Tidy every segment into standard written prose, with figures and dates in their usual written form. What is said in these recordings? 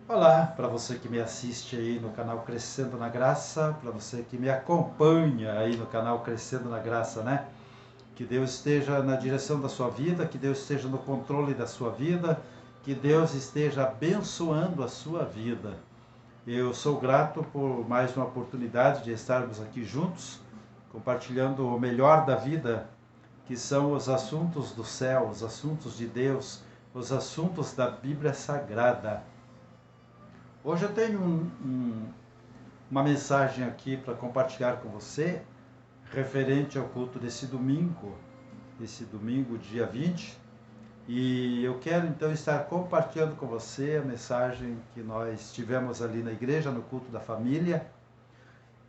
Olá, para você que me assiste aí no canal Crescendo na Graça, para você que me acompanha aí no canal Crescendo na Graça, né? Que Deus esteja na direção da sua vida, que Deus esteja no controle da sua vida, que Deus esteja abençoando a sua vida. Eu sou grato por mais uma oportunidade de estarmos aqui juntos, compartilhando o melhor da vida, que são os assuntos do céu, os assuntos de Deus, os assuntos da Bíblia Sagrada. Hoje eu tenho uma mensagem aqui para compartilhar com você, referente ao culto desse domingo, dia 20. E eu quero então estar compartilhando com você a mensagem que nós tivemos ali na igreja, no culto da família.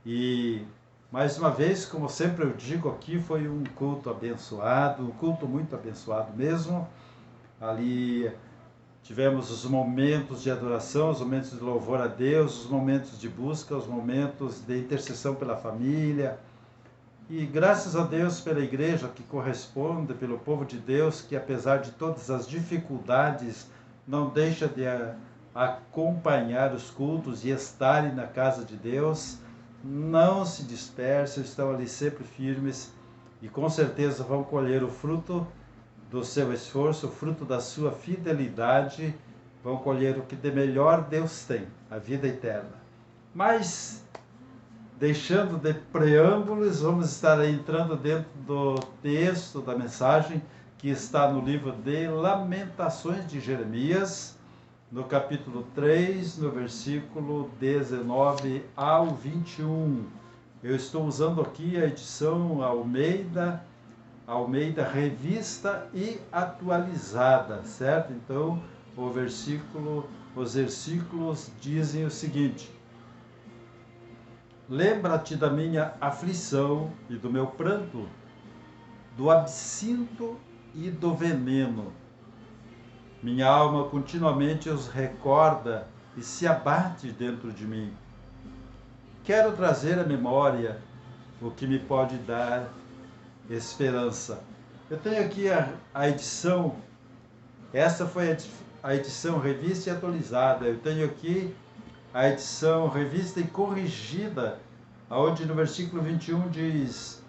E mais uma vez, como sempre eu digo aqui, foi um culto abençoado, um culto muito abençoado mesmo. Ali tivemos os momentos de adoração, os momentos de louvor a Deus, os momentos de busca, os momentos de intercessão pela família. E graças a Deus pela igreja que corresponde, pelo povo de Deus, que apesar de todas as dificuldades, não deixa de acompanhar os cultos e estarem na casa de Deus, não se dispersam, estão ali sempre firmes e com certeza vão colher o fruto do seu esforço, o fruto da sua fidelidade, vão colher o que de melhor Deus tem, a vida eterna. Mas, deixando de preâmbulos, vamos estar entrando dentro do texto da mensagem, que está no livro de Lamentações de Jeremias, no capítulo 3, no versículo 19 ao 21. Eu estou usando aqui a edição Almeida Revista e Atualizada, certo? Então, os versículos dizem o seguinte: lembra-te da minha aflição e do meu pranto, do absinto e do veneno. Minha alma continuamente os recorda e se abate dentro de mim. Quero trazer à memória o que me pode dar esperança. Eu tenho aqui a edição, essa foi a edição revista e atualizada. Eu tenho aqui a edição revista e corrigida, onde no versículo 21 diz: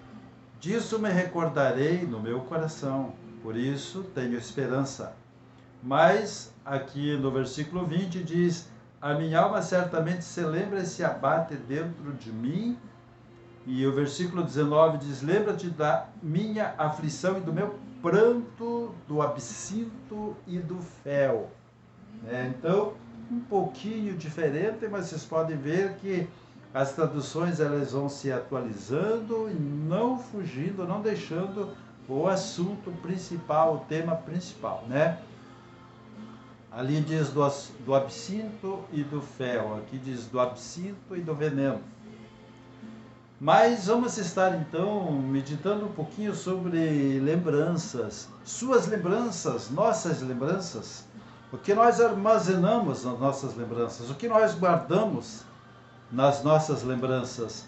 disso me recordarei no meu coração, por isso tenho esperança. Mas aqui no versículo 20 diz: a minha alma certamente se lembra e se abate dentro de mim. E o versículo 19 diz: lembra-te da minha aflição e do meu pranto, do absinto e do fel. Então, um pouquinho diferente, mas vocês podem ver que as traduções elas vão se atualizando e não fugindo, não deixando o assunto principal, o tema principal, né? Ali diz do absinto e do fel, aqui diz do absinto e do veneno. Mas vamos estar então meditando um pouquinho sobre lembranças, suas lembranças, nossas lembranças, o que nós armazenamos nas nossas lembranças, o que nós guardamos nas nossas lembranças,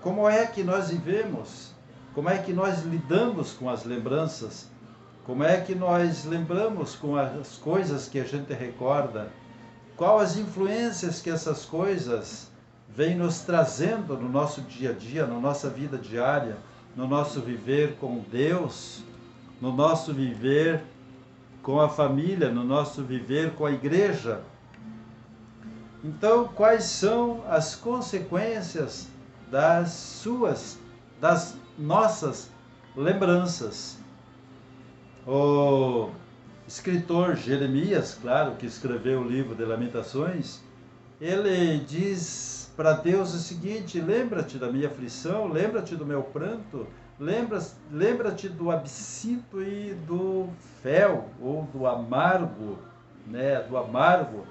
como é que nós vivemos, como é que nós lidamos com as lembranças, como é que nós lembramos com as coisas que a gente recorda, quais as influências que essas coisas vem nos trazendo no nosso dia a dia, na nossa vida diária, no nosso viver com Deus, no nosso viver com a família, no nosso viver com a igreja. Então, quais são as consequências das nossas lembranças? O escritor Jeremias, claro, que escreveu o livro de Lamentações, ele diz para Deus o seguinte: lembra-te da minha aflição, lembra-te do meu pranto, lembra-te do absinto e do fel, ou do amargo, né, do amargo.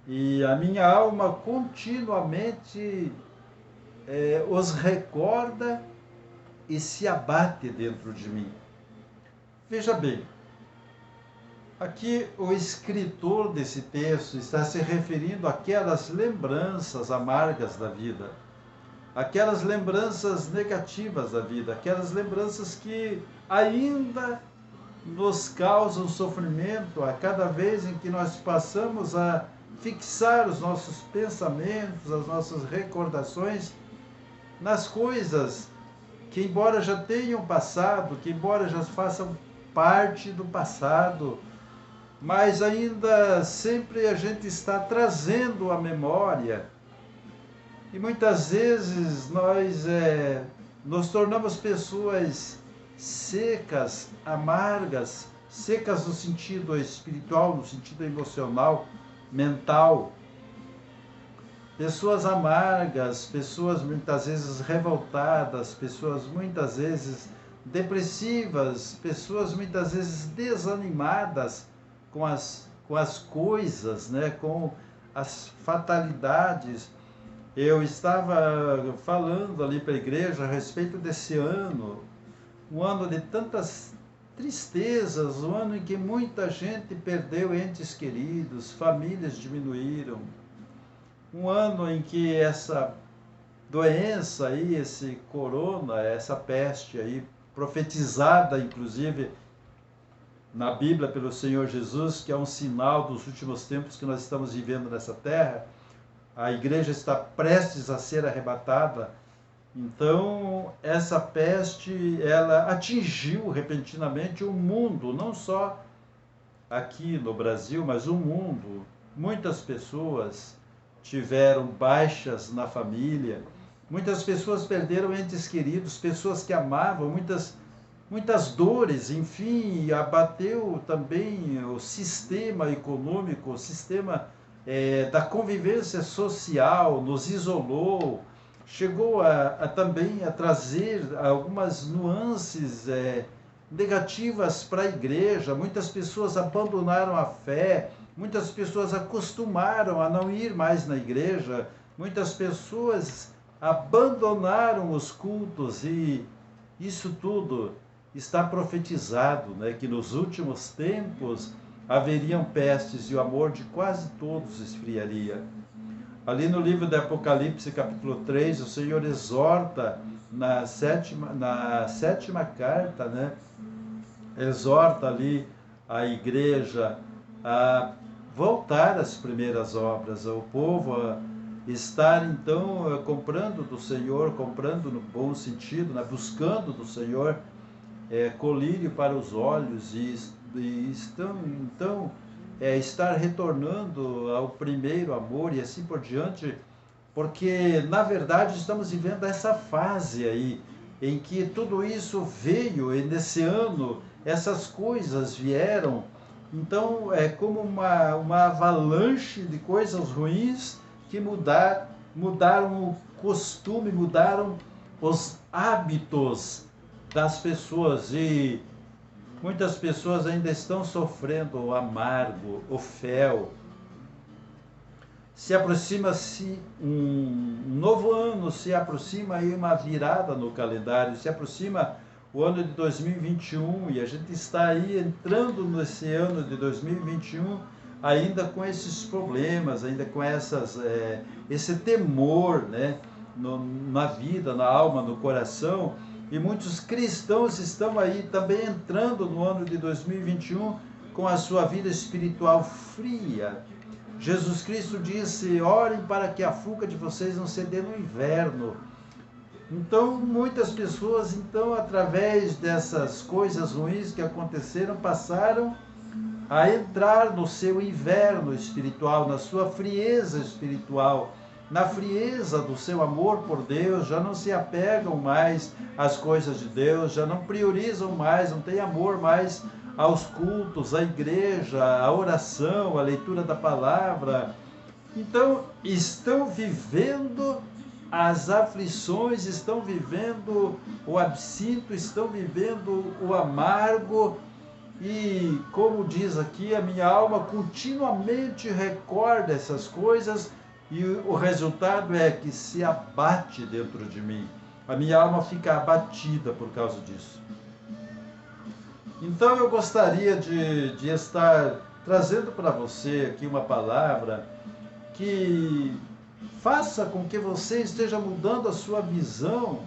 E a minha alma continuamente os recorda e se abate dentro de mim. Veja bem, aqui o escritor desse texto está se referindo àquelas lembranças amargas da vida, aquelas lembranças negativas da vida, aquelas lembranças que ainda nos causam sofrimento a cada vez em que nós passamos a fixar os nossos pensamentos, as nossas recordações nas coisas que, embora já tenham passado, que embora já façam parte do passado, mas ainda sempre a gente está trazendo a memória. E muitas vezes nós nos tornamos pessoas secas, amargas, secas no sentido espiritual, no sentido emocional, mental. Pessoas amargas, pessoas muitas vezes revoltadas, pessoas muitas vezes depressivas, pessoas muitas vezes desanimadas com as coisas, né? Com as fatalidades. Eu estava falando ali para a igreja a respeito desse ano, um ano de tantas tristezas, um ano em que muita gente perdeu entes queridos, famílias diminuíram, um ano em que essa doença aí, esse corona, essa peste aí, profetizada inclusive na Bíblia pelo Senhor Jesus, que é um sinal dos últimos tempos que nós estamos vivendo nessa terra, a igreja está prestes a ser arrebatada. Então, essa peste, ela atingiu repentinamente o mundo, não só aqui no Brasil, mas o mundo. Muitas pessoas tiveram baixas na família, muitas pessoas perderam entes queridos, pessoas que amavam, muitas dores, enfim, abateu também o sistema econômico, o sistema da convivência social, nos isolou, chegou também a trazer algumas nuances negativas para a igreja. Muitas pessoas abandonaram a fé, muitas pessoas acostumaram a não ir mais na igreja, muitas pessoas abandonaram os cultos, e isso tudo está profetizado, né, que nos últimos tempos haveriam pestes e o amor de quase todos esfriaria. Ali no livro de Apocalipse, capítulo 3, o Senhor exorta na sétima carta, né, exorta ali a igreja a voltar às primeiras obras, ao povo a estar então comprando do Senhor, comprando no bom sentido, né, buscando do Senhor colírio para os olhos, e estão então estar retornando ao primeiro amor e assim por diante, porque na verdade estamos vivendo essa fase aí em que tudo isso veio, e nesse ano essas coisas vieram. Então é como uma avalanche de coisas ruins que mudaram o costume, mudaram os hábitos das pessoas, e muitas pessoas ainda estão sofrendo o amargo, o fel. Se aproxima-se um novo ano, se aproxima aí uma virada no calendário, se aproxima o ano de 2021, e a gente está aí entrando nesse ano de 2021 ainda com esses problemas, ainda com esse temor, né, na vida, na alma, no coração. E muitos cristãos estão aí também entrando no ano de 2021 com a sua vida espiritual fria. Jesus Cristo disse: orem para que a fuga de vocês não se dê no inverno. Então, muitas pessoas, então, através dessas coisas ruins que aconteceram, passaram a entrar no seu inverno espiritual, na sua frieza espiritual, na frieza do seu amor por Deus. Já não se apegam mais às coisas de Deus, já não priorizam mais, não têm amor mais aos cultos, à igreja, à oração, à leitura da palavra. Então, estão vivendo as aflições, estão vivendo o absinto, estão vivendo o amargo. E, como diz aqui, a minha alma continuamente recorda essas coisas, e o resultado é que se abate dentro de mim. A minha alma fica abatida por causa disso. Então eu gostaria de estar trazendo para você aqui uma palavra que faça com que você esteja mudando a sua visão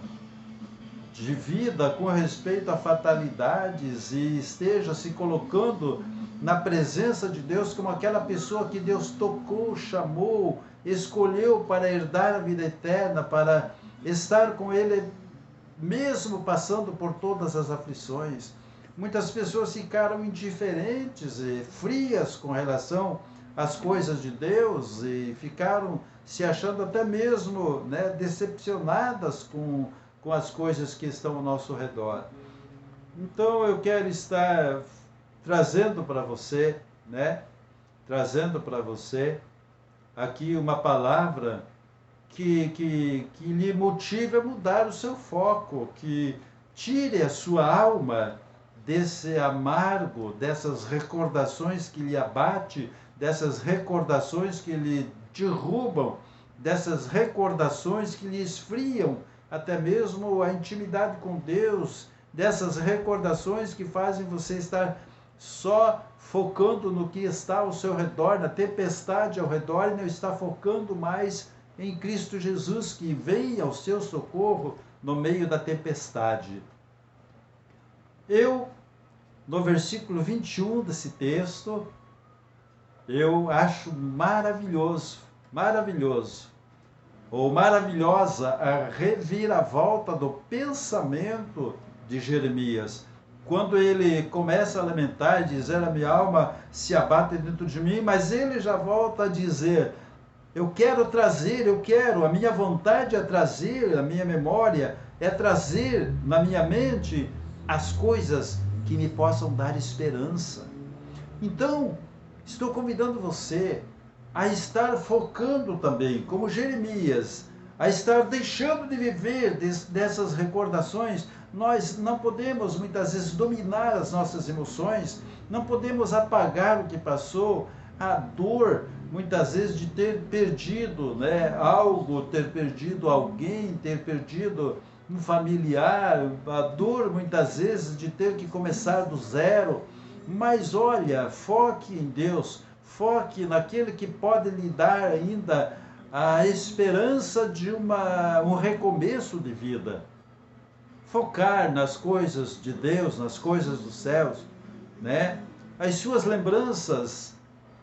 de vida com respeito a fatalidades, e esteja se colocando na presença de Deus como aquela pessoa que Deus tocou, chamou, escolheu para herdar a vida eterna, para estar com Ele, mesmo passando por todas as aflições. Muitas pessoas ficaram indiferentes e frias com relação às coisas de Deus e ficaram se achando até mesmo, né, decepcionadas com as coisas que estão ao nosso redor. Então eu quero estar trazendo para você, né, trazendo para você aqui uma palavra que lhe motive a mudar o seu foco, que tire a sua alma desse amargo, dessas recordações que lhe abate, dessas recordações que lhe derrubam, dessas recordações que lhe esfriam até mesmo a intimidade com Deus, dessas recordações que fazem você estar só focando no que está ao seu redor, na tempestade ao redor, e não está focando mais em Cristo Jesus, que vem ao seu socorro no meio da tempestade. Eu, no versículo 21 desse texto, eu acho maravilhoso, ou maravilhosa a reviravolta do pensamento de Jeremias. Quando ele começa a lamentar e dizer, a minha alma se abate dentro de mim, mas ele já volta a dizer, a minha vontade é trazer, a minha memória é trazer na minha mente as coisas que me possam dar esperança. Então, estou convidando você a estar focando também, como Jeremias, a estar deixando de viver dessas recordações. Nós não podemos, muitas vezes, dominar as nossas emoções, não podemos apagar o que passou, a dor, muitas vezes, de ter perdido, né, algo, ter perdido alguém, ter perdido um familiar, a dor, muitas vezes, de ter que começar do zero. Mas olha, foque em Deus, foque naquele que pode lhe dar ainda a esperança de um recomeço de vida. Focar nas coisas de Deus, nas coisas dos céus, né? As suas lembranças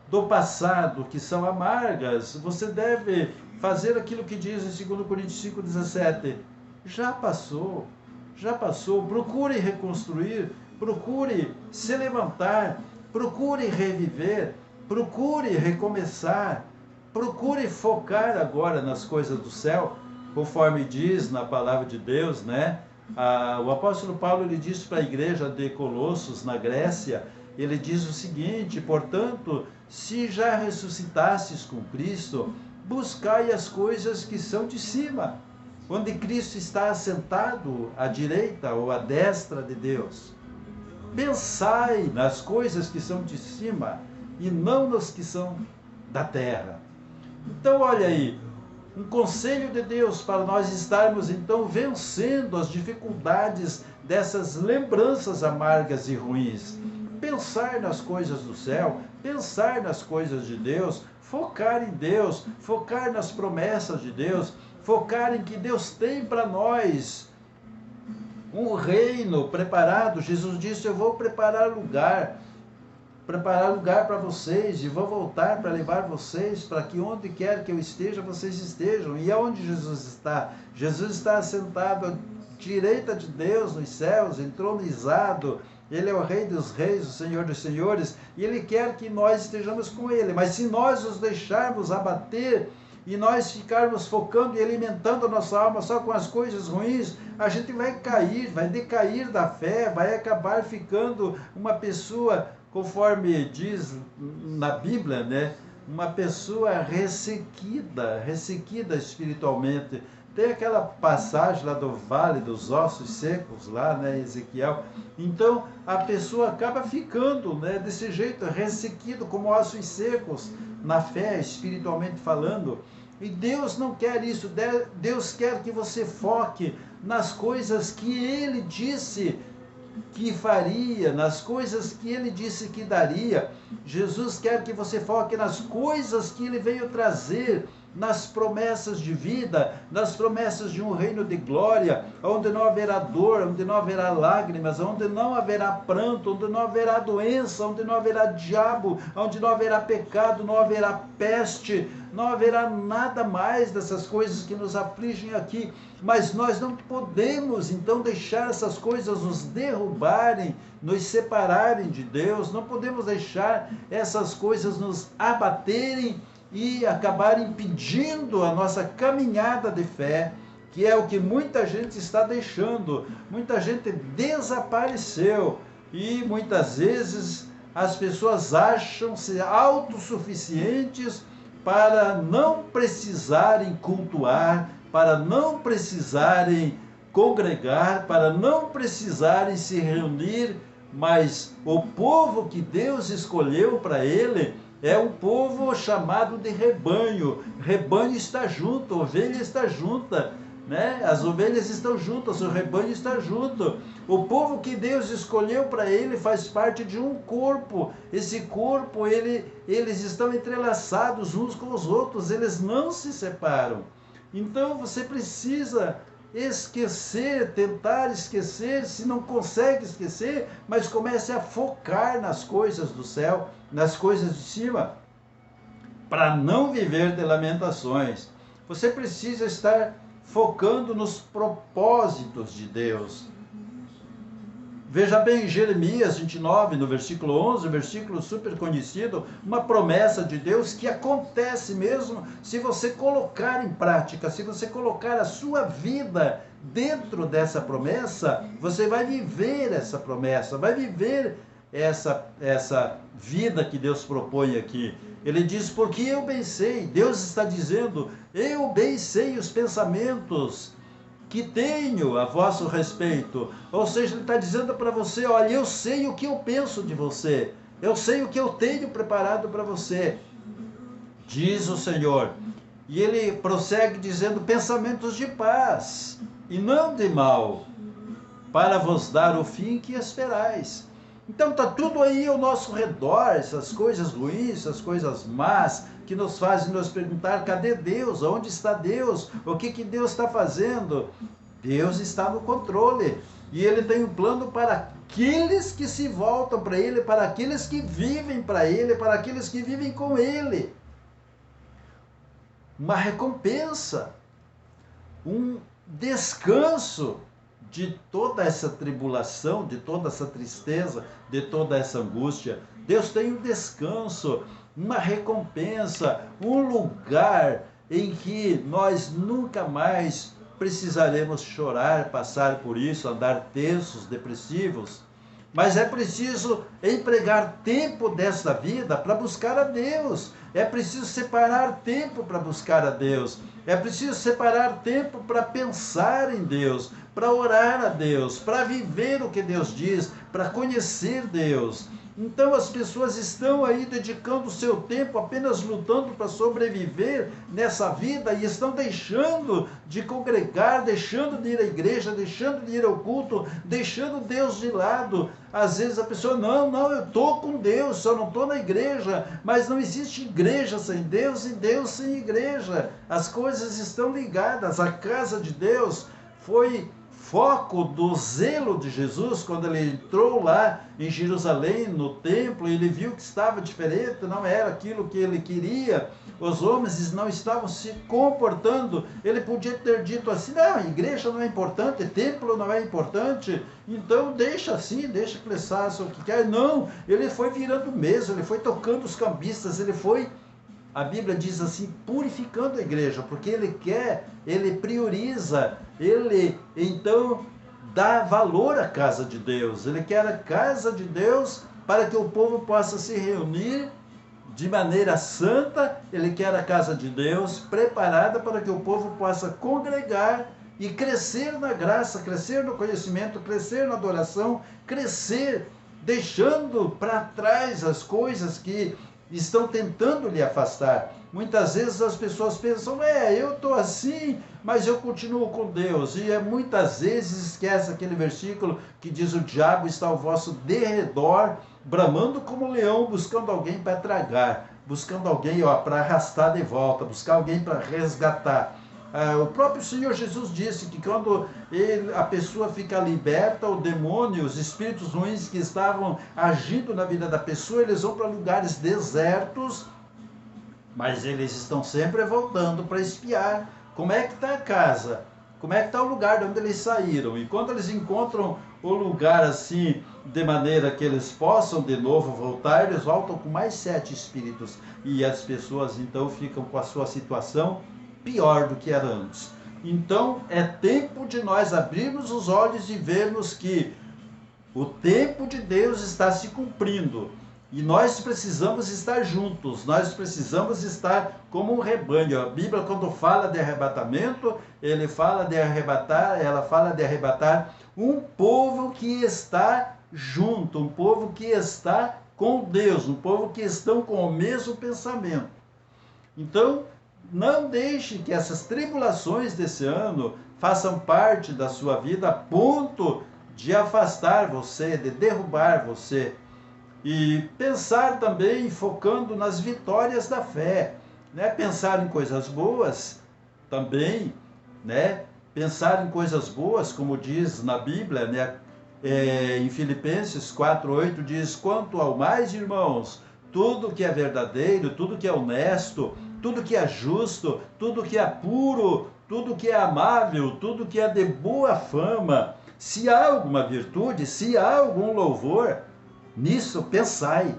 do passado, que são amargas, você deve fazer aquilo que diz em 2 Coríntios 5,17. Já passou, procure reconstruir, procure se levantar, procure reviver, procure recomeçar, procure focar agora nas coisas do céu, conforme diz na palavra de Deus, né? O apóstolo Paulo, ele diz para a igreja de Colossos, na Grécia, ele diz o seguinte, portanto, se já ressuscitastes com Cristo, buscai as coisas que são de cima, onde Cristo está assentado à direita ou à destra de Deus. Pensai nas coisas que são de cima e não nas que são da terra. Então, olha aí, um conselho de Deus para nós estarmos então vencendo as dificuldades dessas lembranças amargas e ruins. Pensar nas coisas do céu, pensar nas coisas de Deus, focar em Deus, focar nas promessas de Deus, focar em que Deus tem para nós um reino preparado. Jesus disse, eu vou preparar lugar para vocês, e vou voltar para levar vocês para que onde quer que eu esteja, vocês estejam. E aonde Jesus está? Jesus está assentado à direita de Deus nos céus, entronizado. Ele é o Rei dos Reis, o Senhor dos Senhores, e Ele quer que nós estejamos com Ele. Mas se nós os deixarmos abater e nós ficarmos focando e alimentando a nossa alma só com as coisas ruins, a gente vai cair, vai decair da fé, vai acabar ficando uma pessoa, conforme diz na Bíblia, né? Uma pessoa ressequida espiritualmente. Tem aquela passagem lá do vale dos ossos secos, lá, né, Ezequiel. Então, a pessoa acaba ficando, né, desse jeito, ressequido como ossos secos, na fé, espiritualmente falando. E Deus não quer isso. Deus quer que você foque nas coisas que Ele disse que faria, nas coisas que Ele disse que daria. Jesus quer que você foque nas coisas que Ele veio trazer nas promessas de vida, nas promessas de um reino de glória, onde não haverá dor, onde não haverá lágrimas, onde não haverá pranto, onde não haverá doença, onde não haverá diabo, onde não haverá pecado, não haverá peste, não haverá nada mais dessas coisas que nos afligem aqui. Mas nós não podemos então deixar essas coisas nos derrubarem, nos separarem de Deus, não podemos deixar essas coisas nos abaterem e acabarem impedindo a nossa caminhada de fé, que é o que muita gente está deixando. Muita gente desapareceu e muitas vezes as pessoas acham-se autossuficientes para não precisarem cultuar, para não precisarem congregar, para não precisarem se reunir, mas o povo que Deus escolheu para ele é um povo chamado de rebanho. Rebanho está junto, ovelha está junta, né? As ovelhas estão juntas, o rebanho está junto. O povo que Deus escolheu para ele faz parte de um corpo. Esse corpo, eles estão entrelaçados uns com os outros, eles não se separam. Então você precisa esquecer, tentar esquecer, se não consegue esquecer, mas comece a focar nas coisas do céu, nas coisas de cima, para não viver de lamentações. Você precisa estar focando nos propósitos de Deus. Veja bem, Jeremias 29, no versículo 11, um versículo super conhecido, uma promessa de Deus que acontece mesmo se você colocar em prática, se você colocar a sua vida dentro dessa promessa, você vai viver essa promessa, vai viver essa vida que Deus propõe aqui. Ele diz, porque eu bem sei, Deus está dizendo, eu bem sei os pensamentos que tenho a vosso respeito. Ou seja, ele está dizendo para você, olha, eu sei o que eu penso de você, eu sei o que eu tenho preparado para você, diz o Senhor. E ele prossegue dizendo, pensamentos de paz e não de mal, para vos dar o fim que esperais. Então está tudo aí ao nosso redor, essas coisas ruins, essas coisas más, que nos fazem nos perguntar, cadê Deus? Onde está Deus? O que Deus está fazendo? Deus está no controle. E Ele tem um plano para aqueles que se voltam para Ele, para aqueles que vivem para Ele, para aqueles que vivem com Ele. Uma recompensa, um descanso de toda essa tribulação, de toda essa tristeza, de toda essa angústia. Deus tem um descanso, uma recompensa, um lugar em que nós nunca mais precisaremos chorar, passar por isso, andar tensos, depressivos. Mas é preciso empregar tempo desta vida para buscar a Deus. É preciso separar tempo para buscar a Deus. É preciso separar tempo para pensar em Deus, para orar a Deus, para viver o que Deus diz, para conhecer Deus. Então as pessoas estão aí dedicando o seu tempo apenas lutando para sobreviver nessa vida e estão deixando de congregar, deixando de ir à igreja, deixando de ir ao culto, deixando Deus de lado. Às vezes a pessoa, não, eu estou com Deus, só não estou na igreja. Mas não existe igreja sem Deus e Deus sem igreja. As coisas estão ligadas. A casa de Deus foi foco do zelo de Jesus, quando ele entrou lá em Jerusalém, no templo, ele viu que estava diferente, não era aquilo que ele queria, os homens não estavam se comportando. Ele podia ter dito assim, não, a igreja não é importante, templo não é importante, então deixa assim, deixa que eles façam o que quer. Não, ele foi virando mesa, ele foi tocando os cambistas, ele foi, a Bíblia diz assim, purificando a igreja, porque ele quer, ele prioriza, ele então dá valor à casa de Deus. Ele quer a casa de Deus para que o povo possa se reunir de maneira santa. Ele quer a casa de Deus preparada para que o povo possa congregar e crescer na graça, crescer no conhecimento, crescer na adoração, crescer deixando para trás as coisas que estão tentando lhe afastar. Muitas vezes as pessoas pensam, eu estou assim, mas eu continuo com Deus. E muitas vezes esquece aquele versículo que diz, o diabo está ao vosso derredor, bramando como um leão, buscando alguém para tragar. buscando alguém para arrastar de volta, buscar alguém para resgatar. O próprio Senhor Jesus disse que quando a pessoa fica liberta, o demônio, os espíritos ruins que estavam agindo na vida da pessoa, eles vão para lugares desertos, mas eles estão sempre voltando para espiar como é que está a casa, como é que está o lugar de onde eles saíram. E quando eles encontram o lugar assim, de maneira que eles possam de novo voltar, eles voltam com mais 7 espíritos. E as pessoas então ficam com a sua situação pior do que era antes. Então é tempo de nós abrirmos os olhos e vermos que o tempo de Deus está se cumprindo. E nós precisamos estar juntos, nós precisamos estar como um rebanho. A Bíblia, quando fala de arrebatamento, ela fala de arrebatar um povo que está junto, um povo que está com Deus, um povo que estão com o mesmo pensamento. Então, não deixe que essas tribulações desse ano façam parte da sua vida a ponto de afastar você, de derrubar você. E pensar também focando nas vitórias da fé, né? Pensar em coisas boas também, né? Pensar em coisas boas, como diz na Bíblia, né? Em Filipenses 4:8 diz: quanto ao mais, irmãos, tudo que é verdadeiro, tudo que é honesto, tudo que é justo, tudo que é puro, tudo que é amável, tudo que é de boa fama, se há alguma virtude, se há algum louvor, nisso pensai.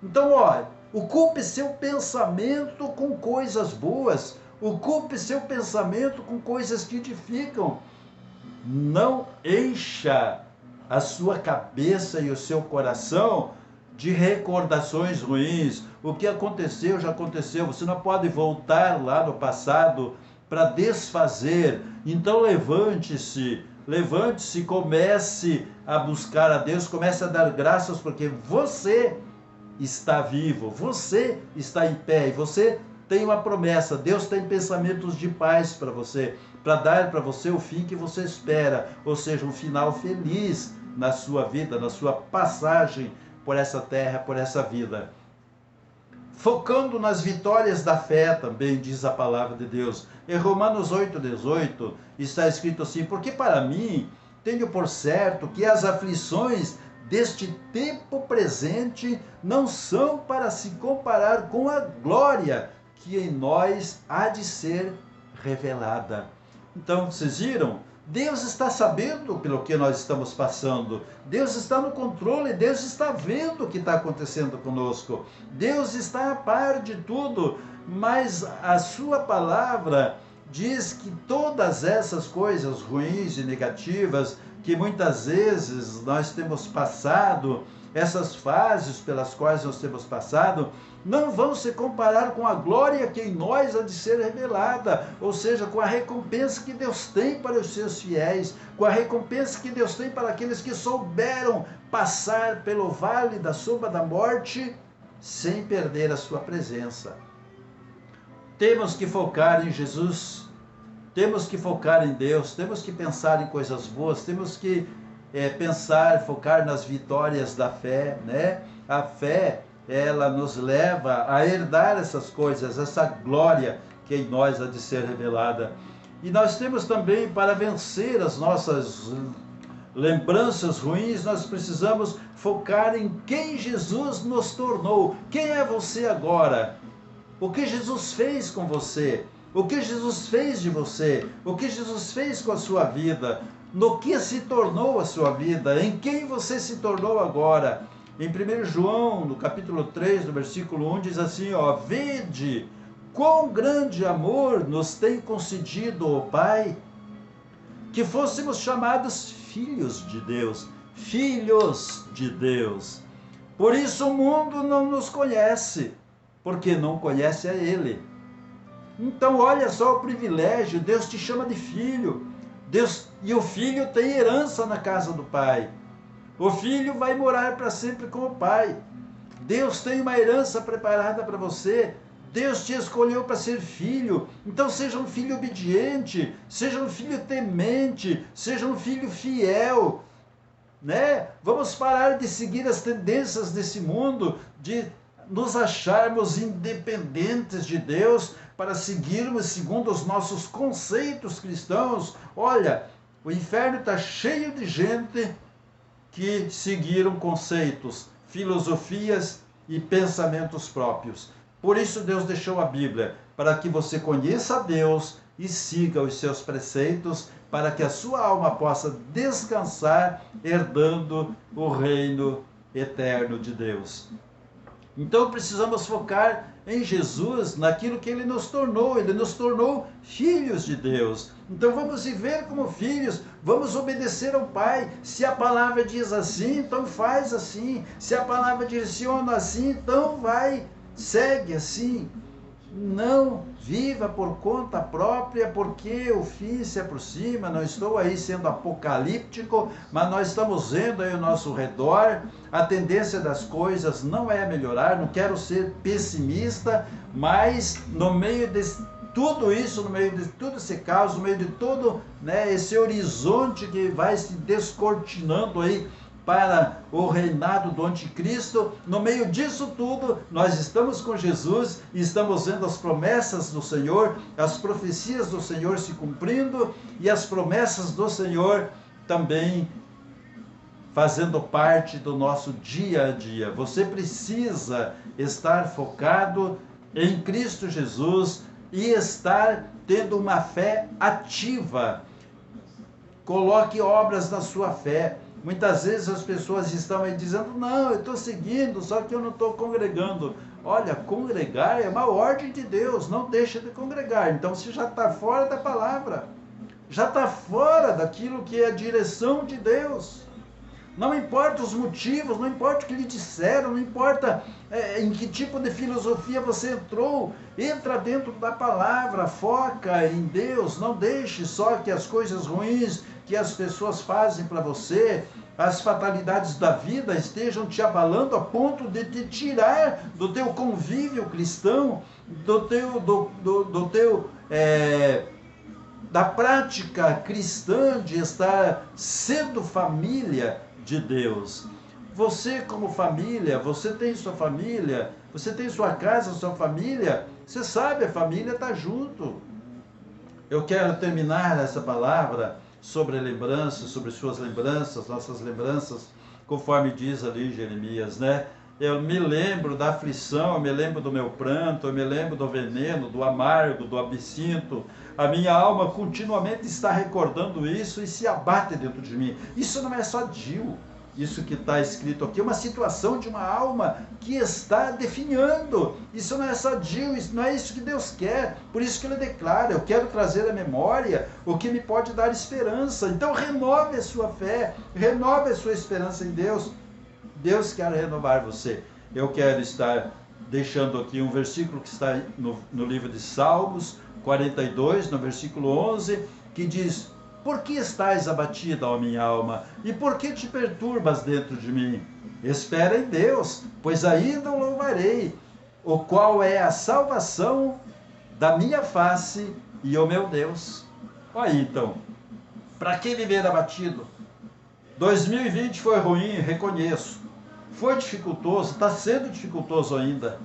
Então, olha, ocupe seu pensamento com coisas boas, ocupe seu pensamento com coisas que edificam. Não encha a sua cabeça e o seu coração de recordações ruins. O que aconteceu, já aconteceu. Você não pode voltar lá no passado para desfazer. Então levante-se, comece a buscar a Deus, comece a dar graças, porque você está vivo, você está em pé, e você tem uma promessa. Deus tem pensamentos de paz para você, para dar para você o fim que você espera, ou seja, um final feliz na sua vida, na sua passagem por essa terra, por essa vida. Focando nas vitórias da fé também, diz a palavra de Deus. Em Romanos 8:18 está escrito assim: porque para mim tenho por certo que as aflições deste tempo presente não são para se comparar com a glória que em nós há de ser revelada. Então, vocês viram? Deus está sabendo pelo que nós estamos passando. Deus está no controle, Deus está vendo o que está acontecendo conosco. Deus está a par de tudo, mas a sua palavra diz que todas essas coisas ruins e negativas que muitas vezes nós temos passado, essas fases pelas quais nós temos passado, não vão se comparar com a glória que em nós há de ser revelada, ou seja, com a recompensa que Deus tem para os seus fiéis, com a recompensa que Deus tem para aqueles que souberam passar pelo vale da sombra da morte sem perder a sua presença. Temos que focar em Jesus, temos que focar em Deus, temos que pensar em coisas boas, temos que focar nas vitórias da fé, né? A fé, ela nos leva a herdar essas coisas, essa glória que em nós há de ser revelada. E nós temos também, para vencer as nossas lembranças ruins, nós precisamos focar em quem Jesus nos tornou. Quem é você agora? O que Jesus fez com você? O que Jesus fez de você? O que Jesus fez com a sua vida? No que se tornou a sua vida? Em quem você se tornou agora? Em 1 João, no capítulo 3, no versículo 1, diz assim, ó: vede quão grande amor nos tem concedido o Pai, que fôssemos chamados filhos de Deus. Filhos de Deus. Por isso o mundo não nos conhece, porque não conhece a Ele. Então olha só o privilégio, Deus te chama de filho. Deus, e o filho tem herança na casa do Pai. O filho vai morar para sempre com o Pai. Deus tem uma herança preparada para você. Deus te escolheu para ser filho. Então seja um filho obediente, seja um filho temente, seja um filho fiel, né? Vamos parar de seguir as tendências desse mundo, de nos acharmos independentes de Deus, para seguirmos segundo os nossos conceitos cristãos. Olha, o inferno está cheio de gente que seguiram conceitos, filosofias e pensamentos próprios. Por isso Deus deixou a Bíblia, para que você conheça a Deus e siga os seus preceitos, para que a sua alma possa descansar, herdando o reino eterno de Deus. Então precisamos focar em Jesus, naquilo que Ele nos tornou filhos de Deus. Então vamos viver como filhos, vamos obedecer ao Pai. Se a palavra diz assim, então faz assim. Se a palavra direciona assim, então vai, segue assim. Não viva por conta própria, porque o fim se aproxima. Não estou aí sendo apocalíptico, mas nós estamos vendo aí ao nosso redor, a tendência das coisas não é melhorar. Não quero ser pessimista, mas no meio de tudo isso, no meio de todo esse caos, no meio de todo, né, esse horizonte que vai se descortinando aí para o reinado do anticristo, no meio disso tudo, nós estamos com Jesus e estamos vendo as promessas do Senhor, as profecias do Senhor se cumprindo e as promessas do Senhor também fazendo parte do nosso dia a dia. Você precisa estar focado em Cristo Jesus e estar tendo uma fé ativa. Coloque obras na sua fé. Muitas vezes as pessoas estão aí dizendo, não, eu estou seguindo, só que eu não estou congregando. Olha, congregar é uma ordem de Deus, não deixa de congregar. Então você já está fora da palavra, já está fora daquilo que é a direção de Deus. Não importa os motivos, não importa o que lhe disseram, não importa em que tipo de filosofia você entrou, entra dentro da palavra, foca em Deus, não deixe só que as coisas ruins que as pessoas fazem para você, as fatalidades da vida estejam te abalando a ponto de te tirar do teu convívio cristão, da prática cristã de estar sendo família de Deus. Você como família, você tem sua família, você tem sua casa, sua família, você sabe, a família está junto. Eu quero terminar essa palavra sobre lembranças, sobre suas lembranças, nossas lembranças, conforme diz ali Jeremias, né? Eu me lembro da aflição, eu me lembro do meu pranto, eu me lembro do veneno, do amargo, do absinto. A minha alma continuamente está recordando isso e se abate dentro de mim. Isso não é só Gil, isso que está escrito aqui, é uma situação de uma alma que está definhando. Isso não é só Gil, isso não é isso que Deus quer. Por isso que Ele declara, eu quero trazer à memória o que me pode dar esperança. Então renove a sua fé, renove a sua esperança em Deus. Deus quer renovar você. Eu quero estar deixando aqui um versículo que está no livro de Salmos 42, no versículo 11, que diz: por que estás abatida, ó minha alma? E por que te perturbas dentro de mim? Espera em Deus, pois ainda o louvarei, o qual é a salvação da minha face e o meu Deus. Olha aí, então, para que viver abatido? 2020 foi ruim, reconheço. Foi dificultoso, está sendo dificultoso ainda.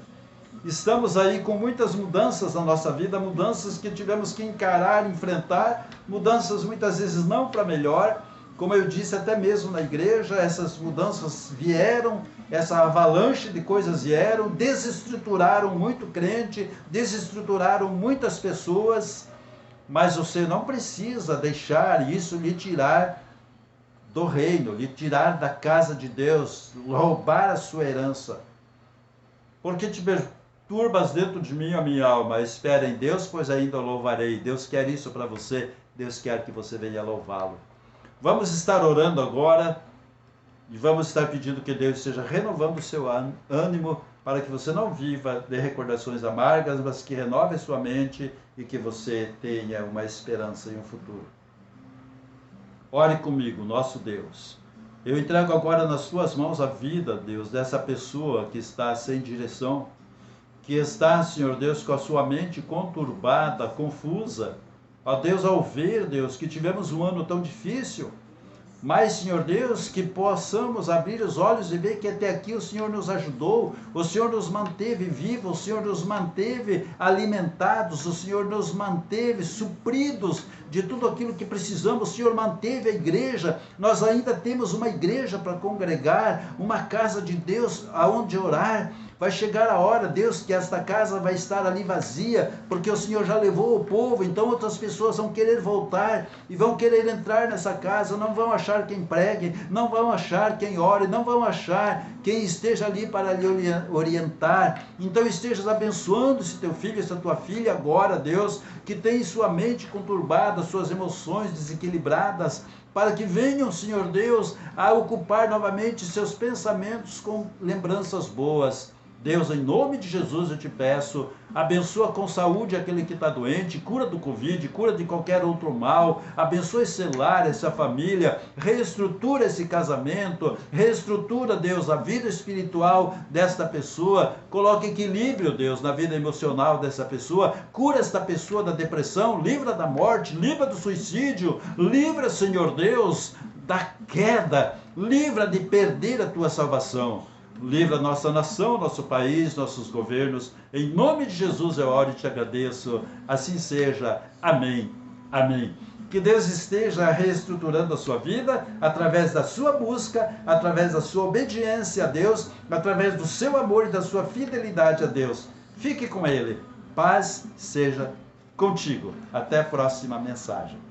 Estamos aí com muitas mudanças na nossa vida, mudanças que tivemos que encarar, enfrentar, mudanças muitas vezes não para melhor. Como eu disse até mesmo na igreja, essas mudanças vieram, essa avalanche de coisas vieram, desestruturaram muito crente, desestruturaram muitas pessoas, mas você não precisa deixar isso lhe tirar do reino, lhe tirar da casa de Deus, roubar a sua herança. Porque te perturbas dentro de mim, a minha alma, espera em Deus, pois ainda o louvarei. Deus quer isso para você, Deus quer que você venha louvá-lo. Vamos estar orando agora e vamos estar pedindo que Deus esteja renovando o seu ânimo para que você não viva de recordações amargas, mas que renove a sua mente e que você tenha uma esperança e um futuro. Ore comigo, nosso Deus. Eu entrego agora nas tuas mãos a vida, Deus, dessa pessoa que está sem direção, que está, Senhor Deus, com a sua mente conturbada, confusa. Ó Deus, ao ver, Deus, que tivemos um ano tão difícil, Mas, Senhor Deus, que possamos abrir os olhos e ver que até aqui o Senhor nos ajudou, o Senhor nos manteve vivos, o Senhor nos manteve alimentados, o Senhor nos manteve supridos de tudo aquilo que precisamos, o Senhor manteve a igreja, nós ainda temos uma igreja para congregar, uma casa de Deus aonde orar. Vai chegar a hora, Deus, que esta casa vai estar ali vazia, porque o Senhor já levou o povo, então outras pessoas vão querer voltar e vão querer entrar nessa casa, não vão achar quem pregue, não vão achar quem ore, não vão achar quem esteja ali para lhe orientar. Então estejas abençoando esse teu filho, essa tua filha agora, Deus, que tem sua mente conturbada, suas emoções desequilibradas, para que venham, Senhor Deus, a ocupar novamente seus pensamentos com lembranças boas. Deus, em nome de Jesus eu te peço, abençoa com saúde aquele que está doente, cura do Covid, cura de qualquer outro mal, abençoa esse lar, essa família, reestrutura esse casamento, reestrutura, Deus, a vida espiritual desta pessoa, coloca equilíbrio, Deus, na vida emocional dessa pessoa, cura esta pessoa da depressão, livra da morte, livra do suicídio, livra, Senhor Deus, da queda, livra de perder a tua salvação. Livra a nossa nação, nosso país, nossos governos. Em nome de Jesus eu oro e te agradeço. Assim seja. Amém. Amém. Que Deus esteja reestruturando a sua vida através da sua busca, através da sua obediência a Deus, através do seu amor e da sua fidelidade a Deus. Fique com Ele. Paz seja contigo. Até a próxima mensagem.